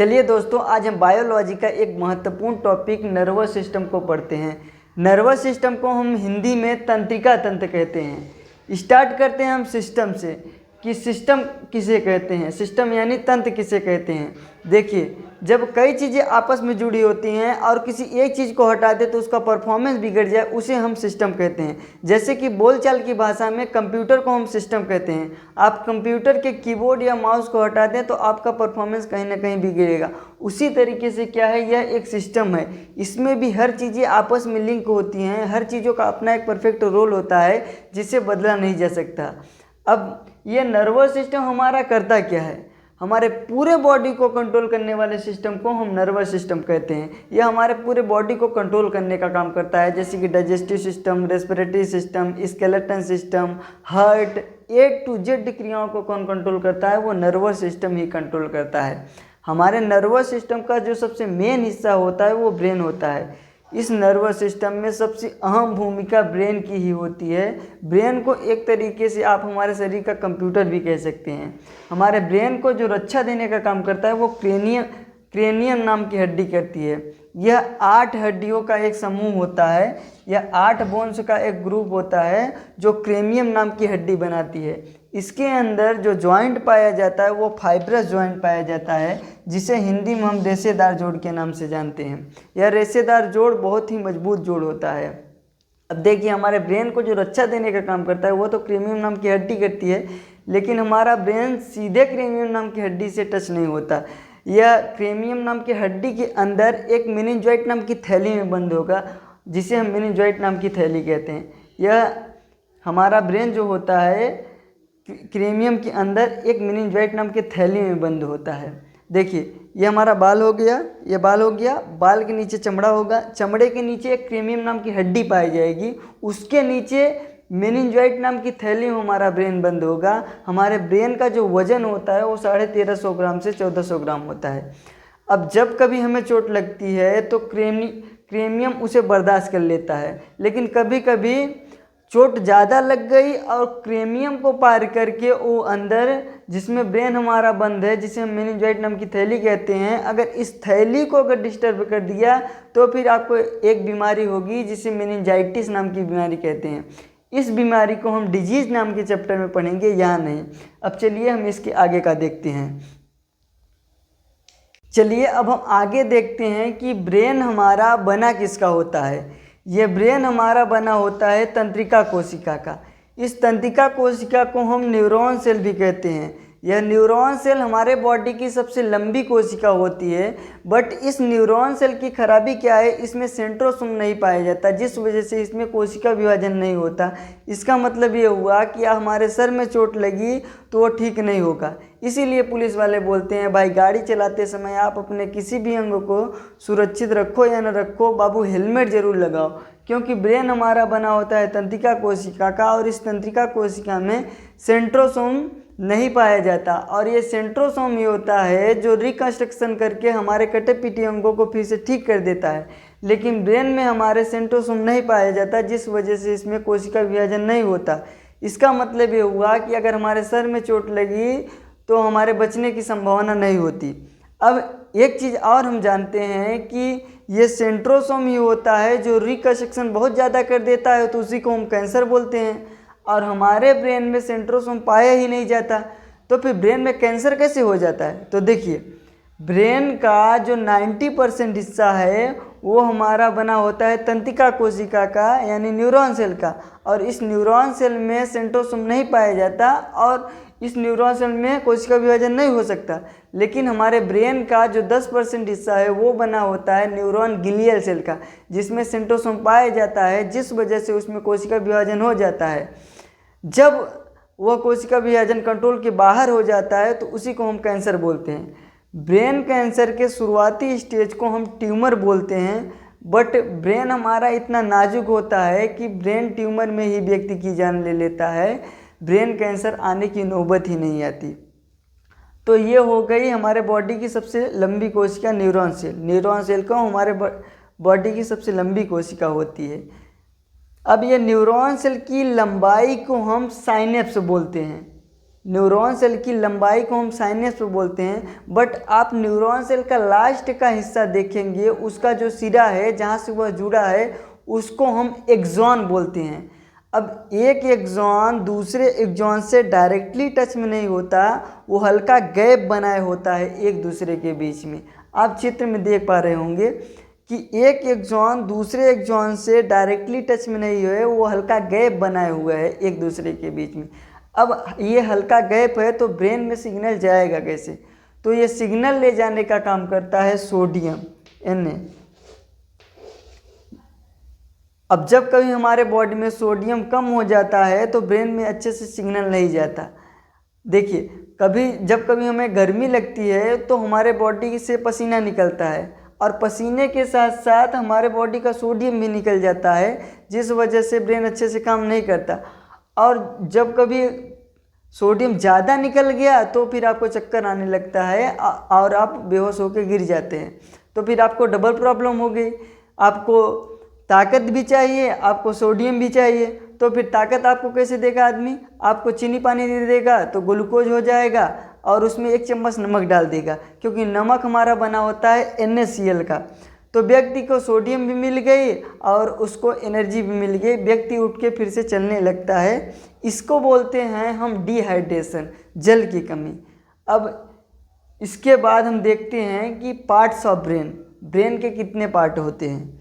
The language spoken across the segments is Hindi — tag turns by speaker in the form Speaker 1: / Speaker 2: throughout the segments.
Speaker 1: चलिए दोस्तों, आज हम बायोलॉजी का एक महत्वपूर्ण टॉपिक नर्वस सिस्टम को पढ़ते हैं। नर्वस सिस्टम को हम हिंदी में तंत्रिका तंत्र कहते हैं। स्टार्ट करते हैं हम सिस्टम से कि सिस्टम किसे कहते हैं, सिस्टम यानी तंत्र किसे कहते हैं। देखिए, जब कई चीज़ें आपस में जुड़ी होती हैं और किसी एक चीज़ को हटा दे तो उसका परफॉर्मेंस बिगड़ जाए, उसे हम सिस्टम कहते हैं। जैसे कि बोलचाल की भाषा में कंप्यूटर को हम सिस्टम कहते हैं। आप कंप्यूटर के कीबोर्ड या माउस को हटा दें तो आपका परफॉर्मेंस कहीं ना कहीं बिगड़ेगा। उसी तरीके से क्या है, यह एक सिस्टम है। इसमें भी हर चीज़ें आपस में लिंक होती हैं, हर चीज़ों का अपना एक परफेक्ट रोल होता है जिसे बदला नहीं जा सकता। अब ये नर्वस सिस्टम हमारा करता क्या है, हमारे पूरे बॉडी को कंट्रोल करने वाले सिस्टम को हम नर्वस सिस्टम कहते हैं। यह हमारे पूरे बॉडी को कंट्रोल करने का काम करता है, जैसे कि digestive system, respiratory system, skeleton system, heart, A to Z क्रियाओं को कौन कंट्रोल करता है, वो नर्वस सिस्टम ही कंट्रोल करता है। हमारे नर्वस सिस्टम का जो सबसे मेन हिस्सा होता है वो ब्रेन होता है। इस नर्वस सिस्टम में सबसे अहम भूमिका ब्रेन की ही होती है। ब्रेन को एक तरीके से आप हमारे शरीर का कंप्यूटर भी कह सकते हैं। हमारे ब्रेन को जो रक्षा देने का काम करता है वो क्रेनियम नाम की हड्डी करती है। यह 8 हड्डियों का एक समूह होता है, यह 8 बोन्स का एक ग्रुप होता है जो क्रेनियम नाम की हड्डी बनाती है। इसके अंदर जो जॉइंट पाया जाता है वो फाइब्रस जॉइंट पाया जाता है, जिसे हिंदी में हम रेशेदार जोड़ के नाम से जानते हैं। यह रेशेदार जोड़ बहुत ही मजबूत जोड़ होता है। अब देखिए, हमारे ब्रेन को जो रक्षा देने का काम करता है वो तो क्रेनियम नाम की हड्डी करती है, लेकिन हमारा ब्रेन सीधे क्रेनियम नाम की हड्डी से टच नहीं होता। यह क्रेनियम नाम की हड्डी के अंदर एक मेनिंजोइट नाम की थैली में बंद होगा, जिसे हम मेनिंजोइट नाम की थैली कहते हैं। यह हमारा ब्रेन जो होता है क्रेनियम के अंदर एक मेनिंजोइट नाम की थैली में बंद होता है। देखिए, ये हमारा बाल हो गया, ये बाल हो गया, बाल के नीचे चमड़ा होगा, चमड़े के नीचे एक क्रेनियम नाम की हड्डी पाई जाएगी, उसके नीचे मेनिंजोइट नाम की थैली में हमारा ब्रेन बंद होगा। हमारे ब्रेन का जो वजन होता है वो 1350 ग्राम से 1400 ग्राम होता है। अब जब कभी हमें चोट लगती है तो क्रेनियम उसे बर्दाश्त कर लेता है, लेकिन कभी कभी चोट ज़्यादा लग गई और क्रेनियम को पार करके वो अंदर जिसमें ब्रेन हमारा बंद है, जिसे हम मेनिंजोइट नाम की थैली कहते हैं, अगर इस थैली को अगर डिस्टर्ब कर दिया तो फिर आपको एक बीमारी होगी जिसे मेनिंजाइटिस नाम की बीमारी कहते हैं। इस बीमारी को हम डिजीज नाम के चैप्टर में पढ़ेंगे, यहाँ नहीं। अब चलिए हम इसके आगे का देखते हैं। चलिए अब हम आगे देखते हैं कि ब्रेन हमारा बना किसका होता है। ये ब्रेन हमारा बना होता है तंत्रिका कोशिका का। इस तंत्रिका कोशिका को हम न्यूरॉन सेल भी कहते हैं। यह न्यूरॉन सेल हमारे बॉडी की सबसे लंबी कोशिका होती है, बट इस न्यूरॉन सेल की खराबी क्या है, इसमें सेंट्रोसोम नहीं पाया जाता, जिस वजह से इसमें कोशिका विभाजन नहीं होता। इसका मतलब ये हुआ कि हमारे सर में चोट लगी तो वो ठीक नहीं होगा। इसीलिए पुलिस वाले बोलते हैं, भाई गाड़ी चलाते समय आप अपने किसी भी अंग को सुरक्षित रखो या न रखो, बाबू हेलमेट ज़रूर लगाओ, क्योंकि ब्रेन हमारा बना होता है तंत्रिका कोशिका का, और इस तंत्रिका कोशिका में सेंट्रोसोम नहीं पाया जाता। और ये सेंट्रोसोम ही होता है जो रिकंस्ट्रक्शन करके हमारे कटे पीटे अंगों को फिर से ठीक कर देता है, लेकिन ब्रेन में हमारे सेंट्रोसोम नहीं पाया जाता, जिस वजह से इसमें कोशिका विभाजन नहीं होता। इसका मतलब ये हुआ कि अगर हमारे सर में चोट लगी तो हमारे बचने की संभावना नहीं होती। अब एक चीज़ और हम जानते हैं कि ये सेंट्रोसोम ही होता है जो रिकंस्ट्रक्शन बहुत ज़्यादा कर देता है, तो उसी को हम कैंसर बोलते हैं। और हमारे ब्रेन में सेंट्रोसोम पाया ही नहीं जाता, तो फिर ब्रेन में कैंसर कैसे हो जाता है। तो देखिए, ब्रेन का जो 90% हिस्सा है वो हमारा बना होता है तंत्रिका कोशिका का, यानी न्यूरॉन सेल का, और इस न्यूरॉन सेल में सेंट्रोसोम नहीं पाया जाता और इस न्यूरॉन सेल में कोशिका विभाजन नहीं हो सकता। लेकिन हमारे ब्रेन का जो 10% हिस्सा है वो बना होता है न्यूरॉन ग्लियल सेल का, जिसमें सेंट्रोसोम पाया जाता है, जिस वजह से उसमें कोशिका विभाजन हो जाता है। जब वह कोशिका विभाजन कंट्रोल के बाहर हो जाता है तो उसी को हम कैंसर बोलते हैं। ब्रेन कैंसर के शुरुआती स्टेज को हम ट्यूमर बोलते हैं, बट ब्रेन हमारा इतना नाजुक होता है कि ब्रेन ट्यूमर में ही व्यक्ति की जान ले लेता है, ब्रेन कैंसर आने की नौबत ही नहीं आती। तो ये हो गई हमारे बॉडी की सबसे लंबी कोशिका न्यूरॉन सेल। न्यूरॉन सेल को हमारे बॉडी की सबसे लंबी कोशिका होती है। अब ये न्यूरॉन सेल की लंबाई को हम साइनेप्स बोलते हैं। न्यूरॉन सेल की लंबाई को हम साइनस पे बोलते हैं, बट आप न्यूरॉन सेल का लास्ट का हिस्सा देखेंगे, उसका जो सिरा है जहाँ से वह जुड़ा है उसको हम एक्सॉन बोलते हैं। अब एक एक्सॉन दूसरे एक्सॉन से डायरेक्टली टच में नहीं होता, वो हल्का गैप बनाए होता है एक दूसरे के बीच में। आप चित्र में देख पा रहे होंगे कि एक एक्सॉन दूसरे एक्सॉन से डायरेक्टली टच में नहीं हुए, वो हल्का गैप बनाए हुआ है एक दूसरे के बीच में। अब ये हल्का गैप है तो ब्रेन में सिग्नल जाएगा कैसे? तो ये सिग्नल ले जाने का काम करता है सोडियम Na। अब जब कभी हमारे बॉडी में सोडियम कम हो जाता है तो ब्रेन में अच्छे से सिग्नल नहीं जाता। देखिए, जब कभी हमें गर्मी लगती है तो हमारे बॉडी से पसीना निकलता है, और पसीने के साथ साथ हमारे बॉडी का सोडियम भी निकल जाता है, जिस वजह से ब्रेन अच्छे से काम नहीं करता। और जब कभी सोडियम ज़्यादा निकल गया तो फिर आपको चक्कर आने लगता है और आप बेहोश होकर गिर जाते हैं। तो फिर आपको डबल प्रॉब्लम हो गई। आपको ताकत भी चाहिए, आपको सोडियम भी चाहिए। तो फिर ताकत आपको कैसे देगा आदमी? आपको चीनी पानी दे देगा तो ग्लूकोज हो जाएगा, और उसमें 1 चम्मच नमक डाल देगा, क्योंकि नमक हमारा बना होता है NaCl का। तो व्यक्ति को सोडियम भी मिल गई और उसको एनर्जी भी मिल गई, व्यक्ति उठ के फिर से चलने लगता है। इसको बोलते हैं हम डिहाइड्रेशन, जल की कमी। अब इसके बाद हम देखते हैं कि पार्ट्स ऑफ ब्रेन के कितने पार्ट होते हैं।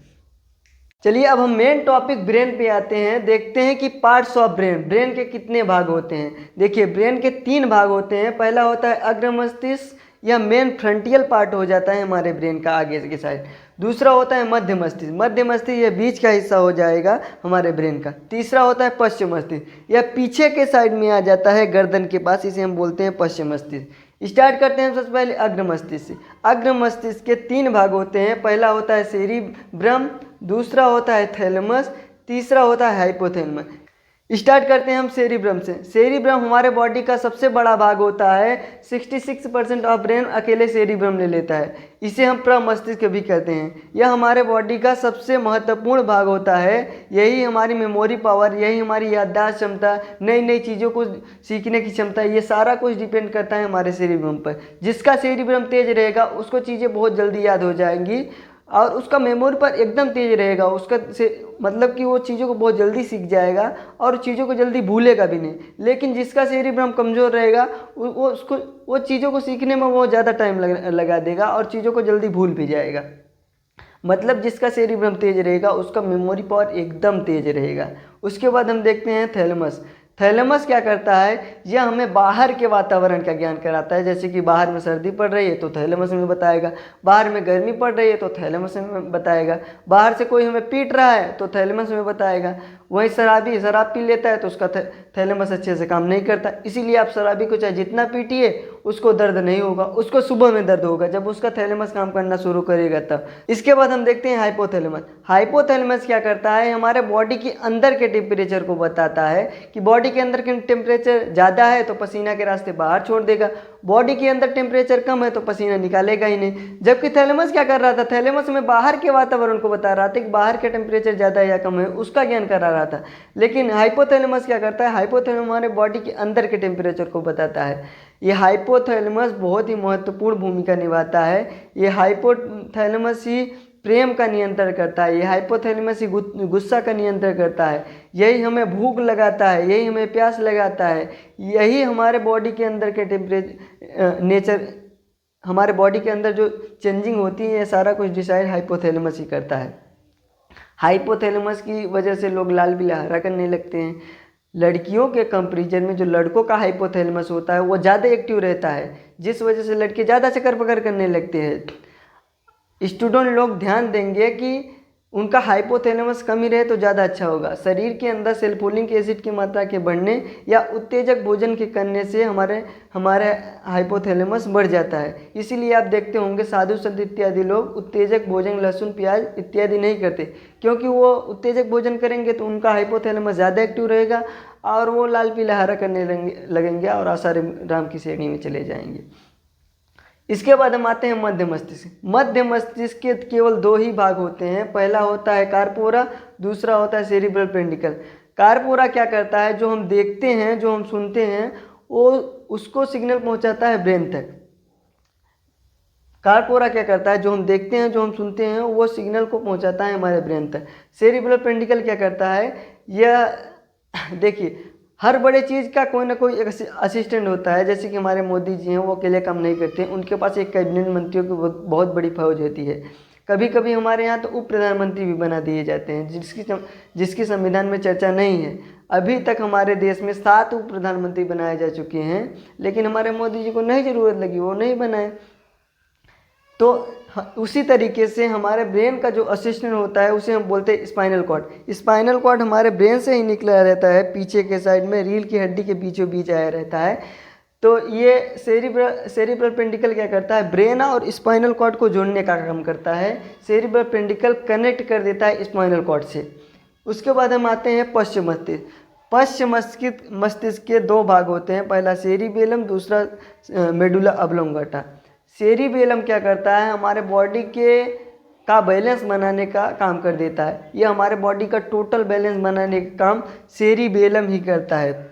Speaker 1: चलिए अब हम मेन टॉपिक ब्रेन पे आते हैं, देखते हैं कि पार्ट्स ऑफ ब्रेन के कितने भाग होते हैं। देखिए, ब्रेन के 3 भाग होते हैं। पहला होता है अग्र मस्तिष्क, या मेन फ्रंटियल पार्ट हो जाता है हमारे ब्रेन का आगे की साइड। दूसरा होता है मध्य मस्तिष्क, मध्य मस्तिष्क ये बीच का हिस्सा हो जाएगा हमारे ब्रेन का। तीसरा होता है पश्चिम मस्तिष्क, यह पीछे के साइड में आ जाता है गर्दन के पास, इसे हम बोलते हैं पश्चिम मस्तिष्क। स्टार्ट करते हैं सबसे पहले अग्र मस्तिष्क से। अग्र मस्तिष्क के 3 भाग होते हैं। पहला होता है सेरिब्रम, दूसरा होता है थैलेमस, तीसरा होता है हाइपोथैलेमस। स्टार्ट करते हैं हम सेरिब्रम से। सेरिब्रम हमारे बॉडी का सबसे बड़ा भाग होता है। 66% ऑफ ब्रेन अकेले सेरिब्रम ले लेता है। इसे हम प्रमस्तिष्क भी कहते हैं। यह हमारे बॉडी का सबसे महत्वपूर्ण भाग होता है। यही हमारी मेमोरी पावर, यही हमारी याददाश्त क्षमता, नई नई चीज़ों को सीखने की क्षमता, ये सारा कुछ डिपेंड करता है हमारे सेरिब्रम पर। जिसका सेरिब्रम तेज रहेगा उसको चीज़ें बहुत जल्दी याद हो जाएंगी, और उसका मेमोरी पर एकदम तेज रहेगा। उसका मतलब कि वो चीज़ों को बहुत जल्दी सीख जाएगा और चीज़ों को जल्दी भूलेगा भी नहीं। लेकिन जिसका सेरिब्रम कमज़ोर रहेगा वो चीज़ों को सीखने में बहुत ज़्यादा टाइम लगा देगा और चीज़ों को जल्दी भूल भी जाएगा। मतलब जिसका सेरिब्रम तेज रहेगा उसका मेमोरी पावर एकदम तेज रहेगा। उसके बाद हम देखते हैं थैलेमस। थैलेमस क्या करता है? यह हमें बाहर के वातावरण का ज्ञान कराता है। जैसे कि बाहर में सर्दी पड़ रही है तो थैलेमस में बताएगा, बाहर में गर्मी पड़ रही है तो थैलेमस में बताएगा, बाहर से कोई हमें पीट रहा है तो थैलेमस में बताएगा। वही शराब पी लेता है तो उसका थैलेमस अच्छे से काम नहीं करता। इसीलिए आप शराबी को चाहे जितना पीटिए उसको दर्द नहीं होगा, उसको सुबह में दर्द होगा जब उसका थैलेमस काम करना शुरू करेगा तब। इसके बाद हम देखते हैं हाइपोथैलेमस। हाइपोथैलेमस क्या करता है? हमारे बॉडी के अंदर के टेम्परेचर को बताता है कि बॉडी के अंदर के टेम्परेचर ज़्यादा है तो पसीना के रास्ते बाहर छोड़ देगा, बॉडी के अंदर टेम्परेचर कम है तो पसीना निकालेगा ही नहीं। जबकि थैलेमस क्या कर रहा था? थैलेमस में बाहर के वातावरण को बता रहा था कि बाहर के टेम्परेचर ज़्यादा है या कम है, उसका ज्ञान करा रहा था। लेकिन हाइपोथैलेमस क्या करता है? हाइपोथैलेमस हमारे बॉडी के अंदर के टेम्परेचर को बताता है। ये हाइपोथैलेमस बहुत ही महत्वपूर्ण भूमिका निभाता है। ये हाइपोथैलेमस ही प्रेम का नियंत्रण करता है, ये हाइपोथैलेमस ही गुस्सा का नियंत्रण करता है, यही हमें भूख लगाता है, यही हमें प्यास लगाता है, यही हमारे बॉडी के अंदर के नेचर, हमारे बॉडी के अंदर जो चेंजिंग होती है, ये सारा कुछ डिसाइड हाइपोथैलेमस ही करता है। हाइपोथैलेमस की वजह से लोग लाल पीला हरा करने लगते हैं। लड़कियों के कंपैरिजन में जो लड़कों का हाइपोथैलेमस होता है वो ज़्यादा एक्टिव रहता है, जिस वजह से लड़के ज़्यादा चक्कर पकड़ करने लगते हैं। स्टूडेंट लोग ध्यान देंगे कि उनका हाइपोथैलेमस कम ही रहे तो ज़्यादा अच्छा होगा। शरीर के अंदर सल्फ्यूरिक एसिड की मात्रा के बढ़ने या उत्तेजक भोजन के करने से हमारे हाइपोथैलेमस बढ़ जाता है। इसीलिए आप देखते होंगे साधु संत इत्यादि लोग उत्तेजक भोजन, लहसुन, प्याज इत्यादि नहीं करते, क्योंकि वो उत्तेजक भोजन करेंगे तो उनका हाइपोथैलेमस ज़्यादा एक्टिव रहेगा और वो लाल पीला हरा करने लगेंगे और आसाराम राम की श्रेणी में चले जाएंगे। इसके बाद हम आते हैं मध्य मस्तिष्क। मध्य मस्तिष्क के केवल 2 ही भाग होते हैं। पहला होता है कार्पोरा, दूसरा होता है सेरिब्रल पेंडिकल। कार्पोरा क्या करता है? जो हम देखते हैं, जो हम सुनते हैं, वो उसको सिग्नल पहुंचाता है ब्रेन तक। कार्पोरा क्या करता है, जो हम देखते हैं, जो हम सुनते हैं, वो सिग्नल को पहुंचाता है हमारे ब्रेन तक। सेरिब्रल पेंडिकल क्या करता है, यह देखिए हर बड़े चीज़ का कोई ना कोई एक असिस्टेंट होता है। जैसे कि हमारे मोदी जी हैं, वो अकेले काम नहीं करते, उनके पास एक कैबिनेट मंत्रियों की बहुत बड़ी फौज होती है। कभी कभी हमारे यहाँ तो उप प्रधानमंत्री भी बना दिए जाते हैं, जिसकी संविधान में चर्चा नहीं है। अभी तक हमारे देश में 7 उप प्रधानमंत्री बनाए जा चुके हैं, लेकिन हमारे मोदी जी को नहीं ज़रूरत लगी, वो नहीं बनाए। तो उसी तरीके से हमारे ब्रेन का जो असिस्टेंट होता है उसे हम बोलते हैं स्पाइनल कॉर्ड। स्पाइनल कॉर्ड हमारे ब्रेन से ही निकला रहता है, पीछे के साइड में रीढ़ की हड्डी के बीचों बीच आया रहता है। तो ये सेरिब्रल पेंडिकल क्या करता है, ब्रेन और स्पाइनल कॉर्ड को जोड़ने का काम करता है। सेरिब्रल पेंडिकल कनेक्ट कर देता है स्पाइनल कॉर्ड से। उसके बाद हम आते हैं पश्चिम मस्तिष्क। पश्चिम मस्तिष्क के 2 भाग होते हैं, पहला सेरिबेलम, दूसरा मेडुला ऑब्लोंगाटा। सेरिबेलम क्या करता है, हमारे बॉडी का बैलेंस बनाने का काम कर देता है। यह हमारे बॉडी का टोटल बैलेंस बनाने का काम सेरिबेलम ही करता है।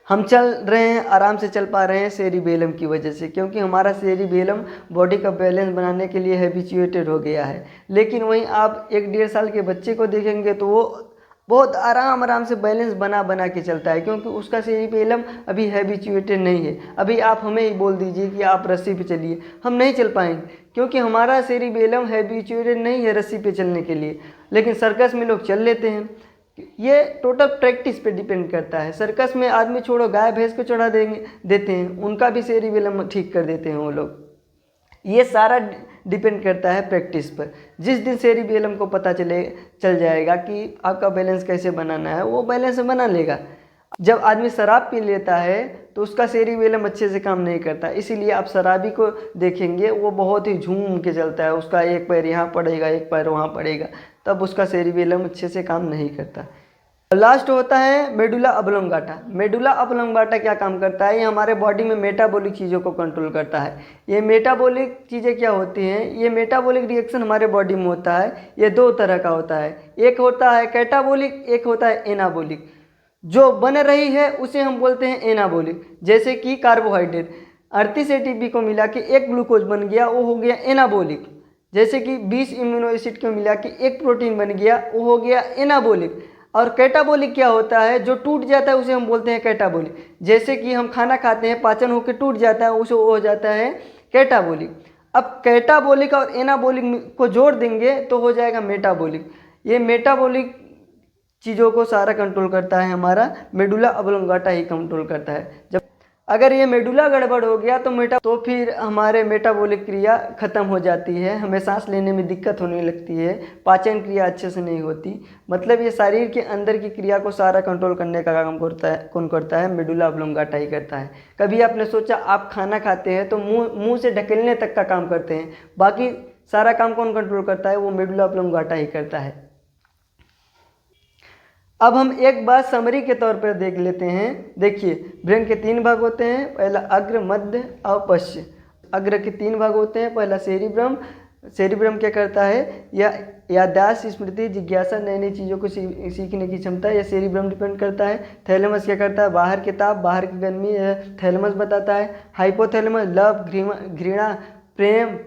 Speaker 1: हम चल रहे हैं, आराम से चल पा रहे हैं सेरिबेलम की वजह से, क्योंकि हमारा सेरिबेलम बॉडी का बैलेंस बनाने के लिए हैबिचुएटेड हो गया है। लेकिन वहीं आप 1-1.5 साल के बच्चे को देखेंगे तो वो बहुत आराम से बैलेंस बना के चलता है, क्योंकि उसका सेरिबेलम अभी हैबिचुएटेड नहीं है। अभी आप हमें ही बोल दीजिए कि आप रस्सी पे चलिए, हम नहीं चल पाएंगे, क्योंकि हमारा सेरिबेलम हैबिचुएटेड नहीं है रस्सी पे चलने के लिए। लेकिन सर्कस में लोग चल लेते हैं। ये टोटल प्रैक्टिस पे डिपेंड करता है। सर्कस में आदमी छोड़ो, गाय भैंस को चढ़ा देते हैं, उनका भी सेरिबेलम ठीक कर देते हैं वो लोग। ये सारा डिपेंड करता है प्रैक्टिस पर। जिस दिन सेरिबेलम को पता चल जाएगा कि आपका बैलेंस कैसे बनाना है, वो बैलेंस बना लेगा। जब आदमी शराब पी लेता है तो उसका सेरिबेलम अच्छे से काम नहीं करता। इसीलिए आप शराबी को देखेंगे, वो बहुत ही झूम के चलता है, उसका एक पैर यहाँ पड़ेगा, एक पैर वहाँ पड़ेगा, तब उसका सेरिबेलम अच्छे से काम नहीं करता। लास्ट होता है मेडुला ऑब्लोंगाटा। मेडुला ऑब्लोंगाटा क्या काम करता है, ये हमारे बॉडी में मेटाबॉलिक चीज़ों को कंट्रोल करता है। ये मेटाबॉलिक चीज़ें क्या होती हैं, ये मेटाबॉलिक रिएक्शन हमारे बॉडी में होता है। ये 2 तरह का होता है, एक होता है कैटाबॉलिक, एक होता है एनाबॉलिक। जो बन रही है उसे हम बोलते हैं एनाबॉलिक। जैसे कि कार्बोहाइड्रेट 38 एटीपी को मिला के 1 ग्लूकोज बन गया, वो हो गया एनाबॉलिक। जैसे कि 20 इम्यूनो एसिड को मिला के 1 प्रोटीन बन गया, वो हो गया एनाबॉलिक। और कैटाबॉलिक क्या होता है, जो टूट जाता है उसे हम बोलते हैं कैटाबॉलिक। जैसे कि हम खाना खाते हैं, पाचन होकर टूट जाता है, उसे वो हो जाता है कैटाबॉलिक। अब कैटाबॉलिक और एनाबॉलिक को जोड़ देंगे तो हो जाएगा मेटाबॉलिक। ये मेटाबॉलिक चीज़ों को सारा कंट्रोल करता है हमारा मेडुला ऑब्लोंगाटा ही कंट्रोल करता है। जब अगर ये मेडुला गड़बड़ हो गया तो फिर हमारे मेटाबॉलिक क्रिया ख़त्म हो जाती है, हमें सांस लेने में दिक्कत होने लगती है, पाचन क्रिया अच्छे से नहीं होती। मतलब ये शरीर के अंदर की क्रिया को सारा कंट्रोल करने का काम कौन करता है, मेडुला ऑब्लोंगाटा ही करता है। कभी आपने सोचा, आप खाना खाते हैं तो मुँह से ढकेलने तक का काम करते हैं, बाकी सारा काम कौन कंट्रोल करता है, वो मेडुला ऑब्लोंगाटा ही करता है। अब हम एक बात समरी के तौर पर देख लेते हैं। देखिए, ब्रेन के 3 भाग होते हैं, पहला अग्र, मध्य और पश्च। अग्र के 3 भाग होते हैं, पहला सेरिब्रम। सेरिब्रम क्या करता है, यह याददाश्त, स्मृति, जिज्ञासा, नई नई चीज़ों को सीखने की क्षमता, यह सेरिब्रम डिपेंड करता है। थैलेमस क्या करता है, बाहर के ताप, बाहर की गर्मी, यह थैलेमस बताता है। हाइपोथैलेमस लव, घृणा, प्रेम,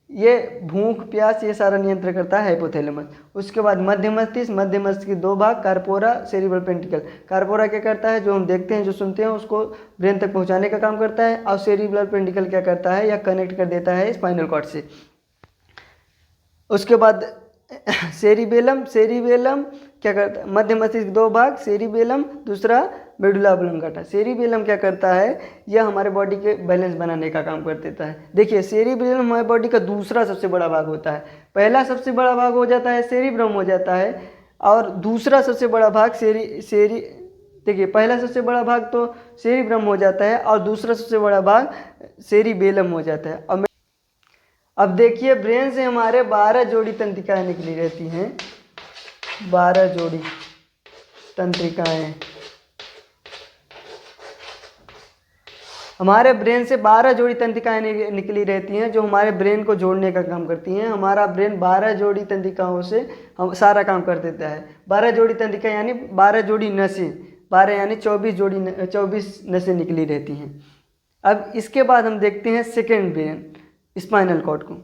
Speaker 1: ये भूख प्यास, ये सारा नियंत्रण करता है हाइपोथैलेमस। उसके बाद मध्य मस्तिष्क के 2 भाग, कार्पोरा, सेरिब्रल पेंटिकल। कार्पोरा क्या करता है, जो हम देखते हैं, जो सुनते हैं, उसको ब्रेन तक पहुंचाने का काम करता है। और सेरिब्रल पेंटिकल क्या करता है, या कनेक्ट कर देता है स्पाइनल कॉर्ड से। उसके बाद सेरिबेलम क्या करता है, मध्य मस्तिष्क 2 भाग, सेरिबेलम, दूसरा मेडुला ऑब्लोंगाटा। सेरिबेलम क्या करता है, यह हमारे बॉडी के बैलेंस बनाने का काम कर देता है। देखिए, सेरिबेलम हमारे बॉडी का दूसरा सबसे बड़ा भाग होता है। पहला सबसे बड़ा भाग हो जाता है सेरिब्रम हो जाता है, और दूसरा सबसे बड़ा भाग देखिए, पहला सबसे बड़ा भाग तो सेरिब्रम हो जाता है और दूसरा सबसे बड़ा भाग सेरिबेलम हो जाता है। और अब देखिए, ब्रेन से हमारे 12 जोड़ी तंत्रिकाएं निकली रहती हैं, 12 जोड़ी तंत्रिकाएं। हमारे ब्रेन से 12 जोड़ी तंत्रिकाएं निकली रहती हैं, जो हमारे ब्रेन को जोड़ने का काम करती हैं। हमारा ब्रेन 12 जोड़ी तंत्रिकाओं से हम सारा काम कर देता है। 12 जोड़ी तंत्रिका यानी 12 जोड़ी नसें। 12 यानी 24 नसें निकली रहती हैं। अब इसके बाद हम देखते हैं सेकेंड ब्रेन, स्पाइनल कॉर्ड को।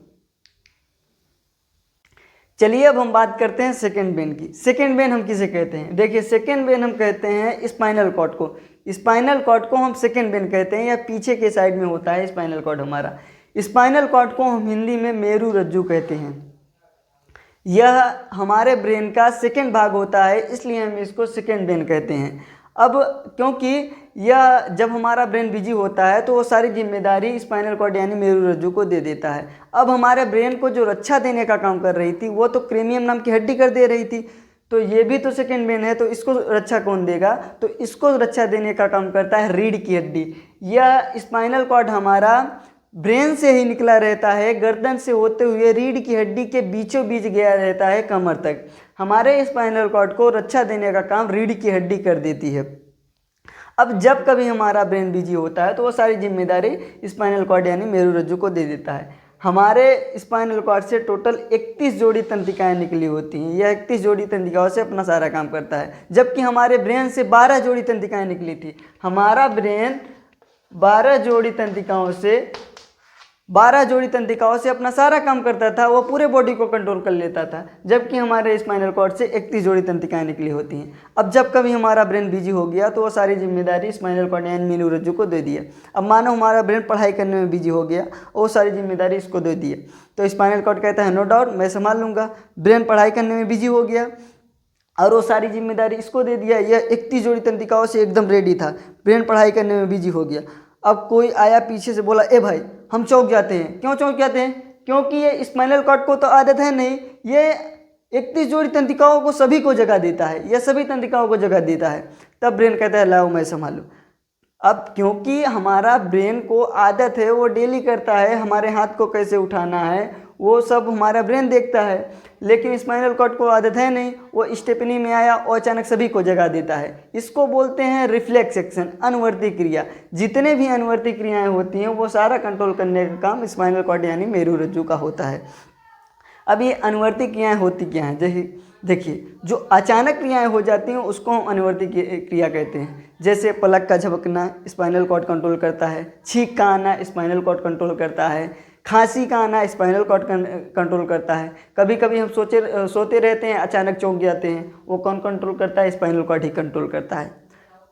Speaker 1: चलिए अब हम बात करते हैं सेकेंड ब्रेन की। सेकेंड ब्रेन हम किसे कहते हैं? देखिए, सेकेंड ब्रेन हम कहते हैं स्पाइनल कॉर्ड को। स्पाइनल कॉर्ड को हम सेकेंड ब्रेन कहते हैं, या पीछे के साइड में होता है स्पाइनल कॉर्ड हमारा। स्पाइनल कॉर्ड को हम हिंदी में मेरू रज्जु कहते हैं। यह हमारे ब्रेन का सेकेंड भाग होता है, इसलिए हम इसको सेकेंड ब्रेन कहते हैं। अब क्योंकि यह जब हमारा ब्रेन बिजी होता है तो वो सारी जिम्मेदारी स्पाइनल कॉर्ड यानी मेरू रज्जु को दे देता है। अब हमारे ब्रेन को जो रक्षा देने का काम कर रही थी वो तो क्रेनियम नाम की हड्डी कर दे रही थी, तो ये भी तो सेकेंड ब्रेन है, तो इसको रक्षा कौन देगा? तो इसको रक्षा देने का काम करता है रीढ़ की हड्डी। यह स्पाइनल कॉर्ड हमारा ब्रेन से ही निकला रहता है, गर्दन से होते हुए रीढ़ की हड्डी के बीचों बीच गया रहता है कमर तक। हमारे स्पाइनल कॉर्ड को रक्षा देने का काम रीढ़ की हड्डी कर देती है। अब जब कभी हमारा ब्रेन बिजी होता है तो वो सारी जिम्मेदारी स्पाइनल कॉर्ड यानी मेरू रज्जु को दे देता है। हमारे स्पाइनल कॉर्ड से टोटल 31 जोड़ी तंत्रिकाएं निकली होती हैं। यह 31 जोड़ी तंत्रिकाओं से अपना सारा काम करता है, जबकि हमारे ब्रेन से 12 जोड़ी तंत्रिकाएं निकली थी। हमारा ब्रेन 12 जोड़ी तंत्रिकाओं से अपना सारा काम करता था, वो पूरे बॉडी को कंट्रोल कर लेता था, जबकि हमारे स्पाइनल कॉर्ड से 31 जोड़ी तंत्रिकाएं निकली होती हैं। अब जब कभी हमारा ब्रेन बिजी हो गया तो वो सारी जिम्मेदारी स्पाइनल कॉर्ड यानी मेरू रज्जु को दे दिया। अब मानो हमारा ब्रेन पढ़ाई करने में बिजी हो गया, वो सारी जिम्मेदारी इसको दे दी, तो स्पाइनल कॉर्ड कहता है नो डाउट मैं संभाल लूँगा। ब्रेन पढ़ाई करने में बिजी हो गया और वो सारी जिम्मेदारी इसको दे दिया। यह 31 जोड़ी तंत्रिकाओं से एकदम रेडी था, ब्रेन पढ़ाई करने में बिजी हो गया। अब कोई आया पीछे से बोला, ए भाई हम चौंक जाते हैं। क्यों चौंक जाते हैं? क्योंकि ये स्पाइनल कॉर्ड को तो आदत है नहीं, ये 31 जोड़ी तंत्रिकाओं को सभी को जगह देता है, यह सभी तंत्रिकाओं को जगह देता है। तब ब्रेन कहता है लाओ मैं संभालूं। अब क्योंकि हमारा ब्रेन को आदत है, वो डेली करता है, हमारे हाथ को कैसे उठाना है वो सब हमारा ब्रेन देखता है, लेकिन स्पाइनल कॉर्ड को आदत है नहीं, वो स्टेपनी में आया और अचानक सभी को जगा देता है। इसको बोलते हैं रिफ्लेक्स एक्शन, अनुवर्ती क्रिया। जितने भी अनुवर्ती क्रियाएं होती हैं वो सारा कंट्रोल करने का काम स्पाइनल कॉर्ड यानी मेरू रज्जु का होता है। अब ये अनुवर्ती क्रियाएं होती क्या हैं? जैसे देखिए, जो अचानक क्रियाएं हो जाती हैं उसको हम अनुवर्ती क्रिया कहते हैं। जैसे पलक का झपकना स्पाइनल कॉर्ड कंट्रोल करता है, छींक का आना स्पाइनल कॉर्ड कंट्रोल करता है, खांसी का आना स्पाइनल कॉर्ड कंट्रोल करता है। कभी कभी हम सोते रहते हैं, अचानक चौंक जाते हैं, वो कौन कंट्रोल करता है? स्पाइनल कॉर्ड ही कंट्रोल करता है।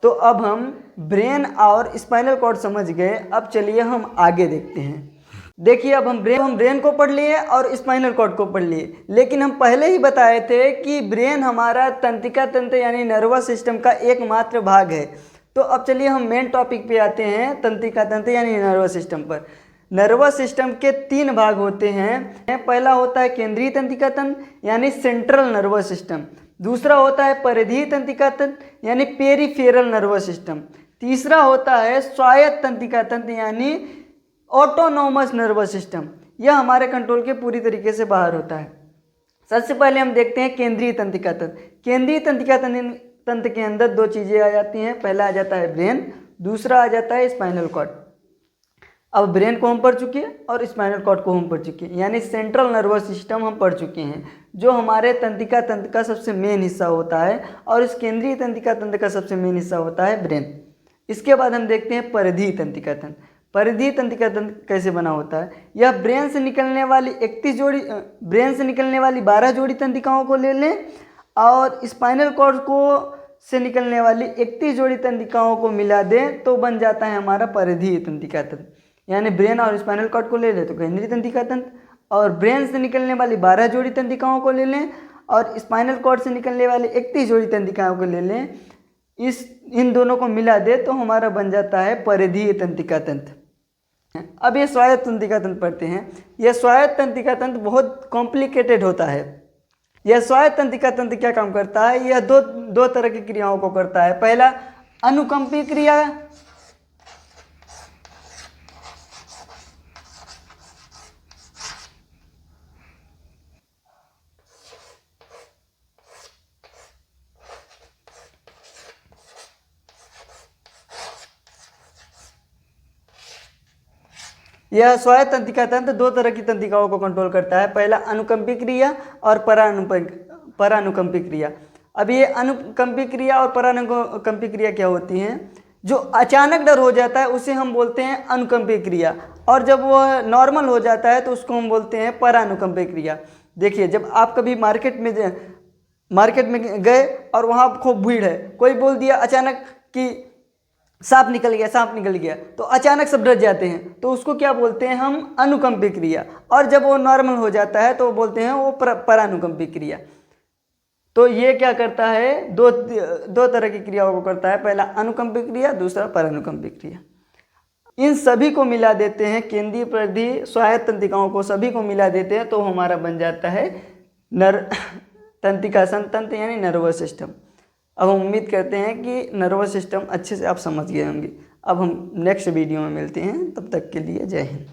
Speaker 1: तो अब हम ब्रेन और स्पाइनल कॉर्ड समझ गए। अब चलिए हम आगे देखते हैं। देखिए, अब हम ब्रेन को पढ़ लिए और स्पाइनल कॉर्ड को पढ़ लिए, लेकिन हम पहले ही बताए थे कि ब्रेन हमारा तंत्रिका तंत्र यानी नर्वस सिस्टम का एकमात्र भाग है। तो अब चलिए हम मेन टॉपिक पे आते हैं, तंत्रिका तंत्र यानी नर्वस सिस्टम पर। नर्वस सिस्टम के 3 भाग होते हैं। पहला होता है केंद्रीय तंत्रिका तंत्र यानी सेंट्रल नर्वस सिस्टम, दूसरा होता है परिधीय तंत्रिका तंत्र यानी पेरिफेरल नर्वस सिस्टम, तीसरा होता है स्वायत्त तंत्रिका तंत्र यानी ऑटोनोमस नर्वस सिस्टम। यह हमारे कंट्रोल के पूरी तरीके से बाहर होता है। सबसे पहले हम देखते हैं केंद्रीय तंत्रिका तंत्र। केंद्रीय तंत्रिका तंत्र के अंदर 2 चीज़ें आ जाती हैं। पहला आ जाता है ब्रेन, दूसरा आ जाता है स्पाइनल कॉर्ड। अब ब्रेन को हम पढ़ चुके हैं और स्पाइनल कॉर्ड को हम पढ़ चुके हैं, यानी सेंट्रल नर्वस सिस्टम हम पढ़ चुके हैं, जो हमारे तंत्रिका तंत्र का सबसे मेन हिस्सा होता है, और इस केंद्रीय तंत्रिका तंत्र का सबसे मेन हिस्सा होता है ब्रेन। इसके बाद हम देखते हैं परिधीय तंत्रिका तंत्र। परिधीय तंत्रिका तंत्र कैसे बना होता है? यह ब्रेन से निकलने वाली 12 जोड़ी तंत्रिकाओं को ले लें और स्पाइनल कॉर्ड से निकलने वाली 31 जोड़ी तंत्रिकाओं को मिला दें तो बन जाता है हमारा परिधीय तंत्रिका तंत्र। यानी ब्रेन और स्पाइनल कॉर्ड को ले लें तो केंद्रीय तंत्रिका तंत्र, और ब्रेन से निकलने वाली 12 जोड़ी तंत्रिकाओं को ले लें और स्पाइनल कॉर्ड से निकलने वाली 31 जोड़ी तंत्रिकाओं को ले लें, इन दोनों को मिला दे तो हमारा बन जाता है परिधीय तंत्रिका तंत्र। अब ये स्वायत्त तंत्रिका तंत्र पढ़ते हैं। यह स्वायत्त तंत्रिका तंत्र बहुत कॉम्प्लिकेटेड होता है। यह स्वायत्त तंत्रिका तंत्र क्या काम करता है? यह दो तरह की क्रियाओं को करता है। पहला अनुकंपी क्रिया, यह स्वायत्त तंत्रिका तंत्र 2 तरह की तंत्रिकाओं को कंट्रोल करता है। पहला अनुकंपी क्रिया और परानुकंपी क्रिया। अब ये अनुकंपी क्रिया और परानुकंपी क्रिया क्या होती हैं? जो अचानक डर हो जाता है उसे हम बोलते हैं अनुकंपी क्रिया, और जब वो नॉर्मल हो जाता है तो उसको हम बोलते हैं परानुकंपी क्रिया। देखिए, जब आप कभी मार्केट में गए और वहाँ खूब भीड़ है, कोई बोल दिया अचानक कि सांप निकल गया, सांप निकल गया, तो अचानक सब डर जाते हैं, तो उसको क्या बोलते हैं हम? अनुकंपी क्रिया। और जब वो नॉर्मल हो जाता है तो बोलते हैं वो परानुकंपी क्रिया। तो ये क्या करता है? दो तरह की क्रियाओं को करता है, पहला अनुकंपी क्रिया, दूसरा परानुकंपी क्रिया। इन सभी को मिला देते हैं, केंद्रीय परिधि स्वायत्त तंत्रिकाओं को सभी को मिला देते हैं, तो हमारा बन जाता है तंत्रिका संतंत्र यानी नर्वस सिस्टम। अब हम उम्मीद करते हैं कि नर्वस सिस्टम अच्छे से आप समझ गए होंगे। अब हम नेक्स्ट वीडियो में मिलते हैं, तब तक के लिए जय हिंद।